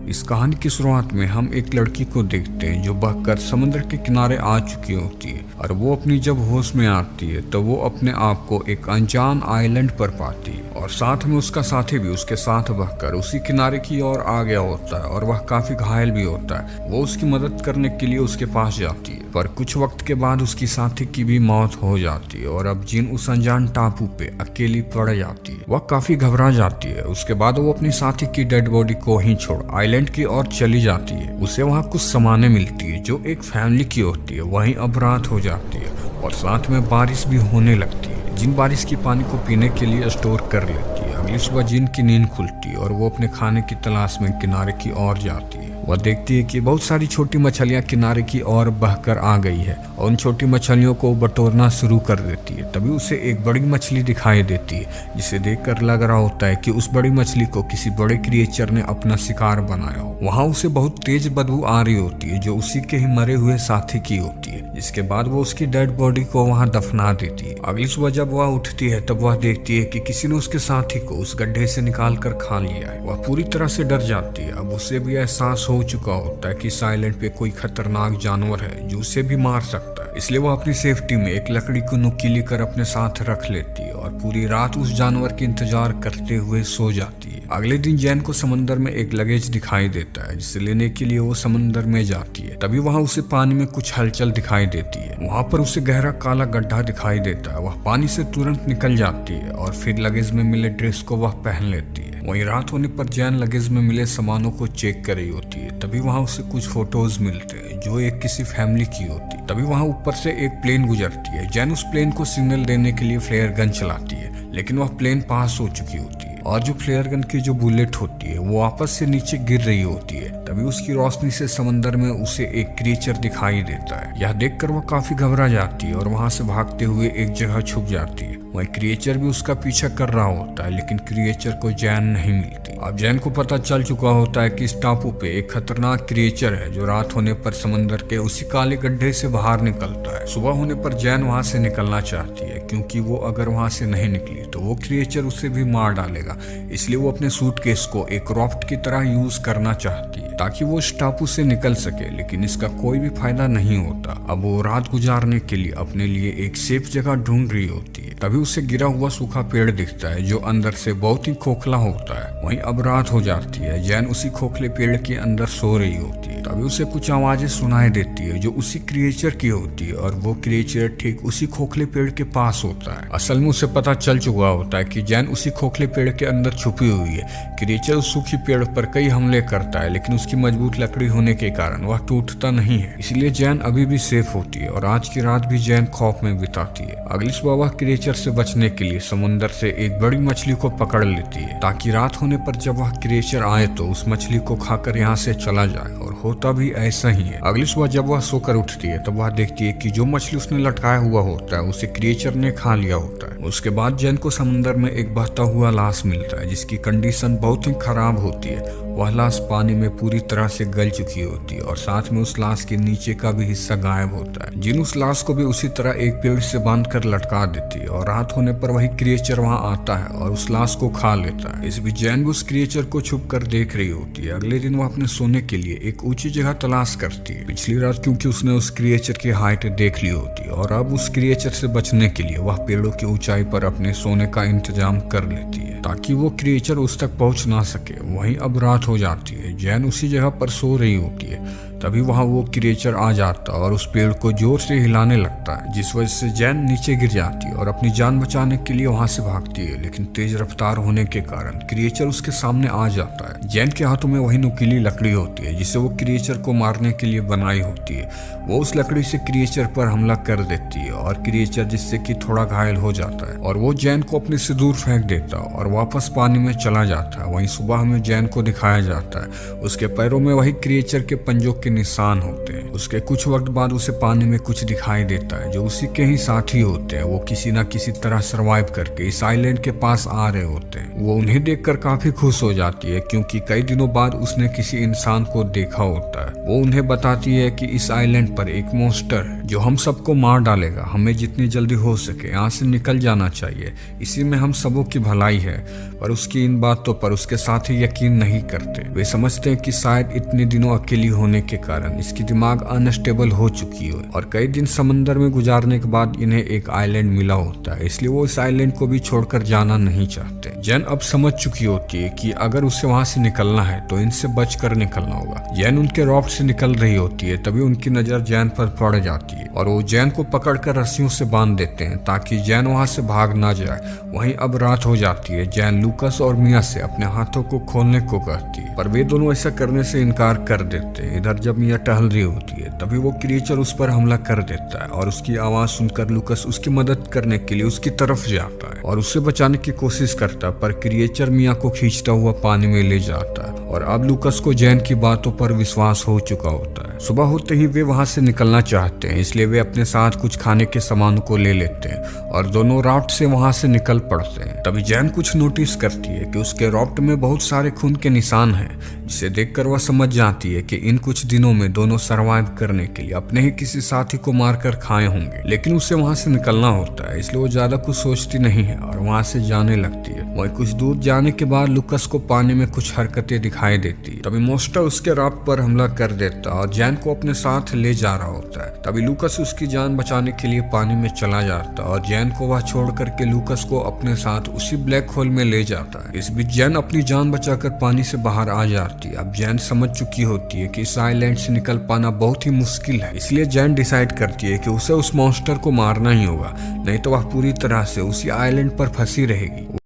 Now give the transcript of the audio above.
इस कहानी की शुरुआत में हम एक लड़की को देखते हैं जो बहकर समुद्र के किनारे आ चुकी होती है और वो अपनी जब होश में आती है तो वो अपने आप को एक अनजान आइलैंड पर पाती है और साथ में उसका साथी भी उसके साथ बहकर उसी किनारे की ओर आ गया होता है और वह काफी घायल भी होता है। वो उसकी मदद करने के लिए उसके पास जाती है पर कुछ वक्त के बाद उसकी साथी की भी मौत हो जाती है और अब जिन उस अनजान टापू पे अकेली पड़ जाती है। वह काफी घबरा जाती है। उसके बाद वो अपनी साथी की डेड बॉडी को ही छोड़ आइलैंड की ओर चली जाती है। उसे वहाँ कुछ सामानें मिलती है जो एक फैमिली की होती है। वहीं अब रात हो जाती है और साथ में बारिश भी होने लगती है। जिन बारिश की पानी को पीने के लिए स्टोर कर लेती है। अगली सुबह जिन की नींद खुलती है और वो अपने खाने की तलाश में किनारे की ओर जाती है। वह देखती है कि बहुत सारी छोटी मछलियां किनारे की ओर बहकर आ गई है और उन छोटी मछलियों को बटोरना शुरू कर देती है। तभी उसे एक बड़ी मछली दिखाई देती है जिसे देखकर लग रहा होता है कि उस बड़ी मछली को किसी बड़े क्रिएचर ने अपना शिकार बनाया हो। वहाँ उसे बहुत तेज बदबू आ रही होती है जो उसी के ही मरे हुए साथी की होती है। जिसके बाद वो उसकी डेड बॉडी को वहाँ दफना देती है। अगली सुबह जब वह उठती है तब वह देखती है कि किसी ने उसके साथी को उस गड्ढे से निकाल कर खा लिया है। वह पूरी तरह से डर जाती है। अब उसे भी एहसास हो चुका होता है कि इस आइलैंड पे कोई खतरनाक जानवर है जो उसे भी मार सकता है। इसलिए वो अपनी सेफ्टी में एक लकड़ी को नुकीली कर अपने साथ रख लेती है और पूरी रात उस जानवर के इंतजार करते हुए सो जाती है। अगले दिन जैन को समंदर में एक लगेज दिखाई देता है जिसे लेने के लिए वो समंदर में जाती है। तभी वहाँ उसे पानी में कुछ हलचल दिखाई देती है। वहाँ पर उसे गहरा काला गड्ढा दिखाई देता है। वह पानी से तुरंत निकल जाती है और फिर लगेज में मिले ड्रेस को वह पहन लेती है। वहीं रात होने पर जैन लगेज में मिले सामानों को चेक कर रही होती है। तभी वहाँ उसे कुछ फोटोज मिलते हैं जो एक किसी फैमिली की होती है। तभी वहाँ ऊपर से एक प्लेन गुजरती है। जैन उस प्लेन को सिग्नल देने के लिए फ्लेयर गन चलाती है लेकिन वह प्लेन पास हो चुकी होती है और जो फ्लेयर गन की जो बुलेट होती है वो वापस से नीचे गिर रही होती है। तभी उसकी रोशनी से समंदर में उसे एक क्रिएचर दिखाई देता है। यह देखकर वह काफी घबरा जाती है और वहां से भागते हुए एक जगह छुप जाती है। वही क्रिएचर भी उसका पीछा कर रहा होता है लेकिन क्रिएचर को जैन नहीं मिलती। अब जैन को पता चल चुका होता है कि इस टापू पे एक खतरनाक क्रिएचर है जो रात होने पर समंदर के उसी काले गड्ढे से बाहर निकलता है। सुबह होने पर जैन वहां से निकलना चाहती है क्योंकि वो अगर वहां से नहीं निकली तो वो क्रिएचर उसे भी मार डालेगा। इसलिए वो अपने सूटकेस को एक रॉफ्ट की तरह यूज करना चाहती है ताकि वो इस टापू से निकल सके लेकिन इसका कोई भी फायदा नहीं होता। अब वो रात गुजारने के लिए अपने लिए एक सेफ जगह ढूंढ रही होती है। तभी उसे गिरा हुआ सूखा पेड़ दिखता है जो अंदर से बहुत ही खोखला होता है। वहीं अब रात हो जाती है। जैन उसी खोखले पेड़ के अंदर सो रही होती है। तभी उसे कुछ आवाजें सुनाई देती है जो उसी क्रिएचर की होती है और वो क्रिएचर ठीक उसी खोखले पेड़ के पास होता है। असल में उसे पता चल चुका होता है कि जैन उसी खोखले पेड़ के अंदर छुपी हुई है। क्रिएचर उस सूखी पेड़ पर कई हमले करता है लेकिन उसकी मजबूत लकड़ी होने के कारण वह टूटता नहीं है। इसलिए जैन अभी भी सेफ होती है और आज की रात भी जैन खौफ में बिताती है। अगली सुबह वह क्रिएचर से बचने के लिए समुद्र से एक बड़ी मछली को पकड़ लेती है ताकि रात होने पर जब वह क्रिएचर आए तो उस मछली को खाकर यहाँ से चला जाए और होता भी ऐसा ही है। अगली सुबह जब वह सोकर उठती है तब वह देखती है कि जो मछली उसने लटकाया हुआ होता है उसे क्रिएचर ने खा लिया होता है। उसके बाद जैन को समुद्र में एक बहता हुआ लाश मिलता है जिसकी कंडीशन बहुत ही खराब होती है। वह लाश पानी में पूरी तरह से गल चुकी होती है और साथ में उस लाश के नीचे का भी हिस्सा गायब होता है। जिन उस लाश को भी उसी तरह एक पेड़ से बांध कर लटका देती है और रात होने पर वही क्रिएचर वहां आता है और उस लाश को खा लेता है। इस बीच जैन भी उस क्रिएचर को छुप कर देख रही होती है। अगले दिन वह अपने सोने के लिए एक ऊंची जगह तलाश करती है। पिछली रात क्योंकि उसने उस क्रिएचर की हाइट देख ली होती है और अब उस क्रिएचर से बचने के लिए वह पेड़ों की ऊंचाई पर अपने सोने का इंतजाम कर लेती है ताकि वो क्रिएचर उस तक पहुंच ना सके। वहीं अब रात हो जाती है। जैन उसी जगह पर सो रही होती है। तभी वहां वो क्रिएचर आ जाता है और उस पेड़ को जोर से हिलाने लगता है जिस वजह से जैन नीचे गिर जाती है और अपनी जान बचाने के लिए वहां से भागती है लेकिन तेज रफ्तार होने के कारण क्रिएचर उसके सामने आ जाता है। जैन के हाथों में वही नुकीली लकड़ी होती है जिसे वो क्रिएचर को मारने के लिए बनाई होती है। वो उस लकड़ी से क्रिएचर पर हमला कर देती है और क्रिएचर जिससे कि थोड़ा घायल हो जाता है और वो जैन को अपने से दूर फेंक देता है और वापस पानी में चला जाता है। वहीं सुबह हमें जैन को दिखाया जाता है। उसके पैरों में वही क्रिएचर के पंजों के निशान होते हैं। उसके कुछ वक्त बाद उसे पानी में कुछ दिखाई देता है जो उसी के ही साथी होते हैं। वो किसी न किसी तरह सरवाइव करके इस आइलैंड के पास आ रहे होते हैं। वो उन्हें देखकर काफी खुश हो जाती है क्योंकि कई दिनों बाद उसने किसी इंसान को देखा होता है। वो उन्हें बताती है कि इस आइलैंड पर एक मॉन्स्टर जो हम सबको मार डालेगा। हमें जितनी जल्दी हो सके यहाँ से निकल जाना चाहिए, इसी में हम सबों की भलाई है। पर उसकी इन बातों पर उसके साथी यकीन नहीं करते। वे समझते हैं कि शायद इतने दिनों अकेली होने के कारण इसकी दिमाग अनस्टेबल हो चुकी हो और कई दिन समंदर में गुजारने के बाद इन्हें एक आइलैंड मिला होता है, इसलिए वो इस आइलैंड को भी छोड़कर जाना नहीं चाहते। जैन अब समझ चुकी होती है कि अगर उसे वहां से निकलना है तो इनसे बचकर निकलना होगा। जैन उनके रॉफ्ट से निकल रही होती है, तभी उनकी नजर जैन पर पड़ जाती है और वो जैन को पकड़कर रस्सियों से बांध देते हैं ताकि जैन वहां से भाग ना जाए। वहीं अब रात हो जाती है। जैन लूकस और मिया से अपने हाथों को खोलने को कहती है, पर वे दोनों ऐसा करने से इनकार कर देते हैं। इधर जब मिया टहल रही होती है तभी वो क्रिएचर उस पर हमला कर देता है और उसकी आवाज सुनकर लूकस उसकी मदद करने के लिए उसकी तरफ जाता है और उसे बचाने की कोशिश करता है, पर क्रिएचर मिया को खींचता हुआ पानी में ले जाता है। और अब लूकस को जैन की बातों पर विश्वास हो चुका होता है। सुबह होते ही वे वहां से निकलना चाहते हैं, इसलिए वे अपने साथ कुछ खाने के सामान को ले लेते हैं और दोनों राफ्ट से वहां से निकल पड़ते हैं। तभी जैन कुछ नोटिस करती है कि उसके राफ्ट में बहुत सारे खून के निशान हैं, जिसे देखकर वह समझ जाती है कि इन कुछ दिनों में दोनों सरवाइव करने के लिए अपने ही किसी साथी को मारकर खाए होंगे। लेकिन उसे वहां से निकलना होता है, इसलिए वो ज्यादा कुछ सोचती नहीं है और वहां से जाने लगती है। वही कुछ दूर जाने के बाद लूकस को पानी में कुछ हरकतें दिखाई देती है। तभी मोस्टर उसके राफ्ट पर हमला कर देता और जैन को अपने साथ ले जा रहा होता है। तभी लूकस उसकी जान बचाने के लिए पानी में चला जाता और जैन को वह छोड़ करके लूकस को अपने साथ उसी ब्लैक होल में ले जाता है। इस बीच जैन अपनी जान बचाकर पानी से बाहर आ जाती है। अब जैन समझ चुकी होती है कि इस आइलैंड से निकल पाना बहुत ही मुश्किल है, इसलिए जैन डिसाइड करती है कि उसे उस मॉन्स्टर को मारना ही होगा, नहीं तो वह पूरी तरह से उसी आइलैंड पर फंसी रहेगी।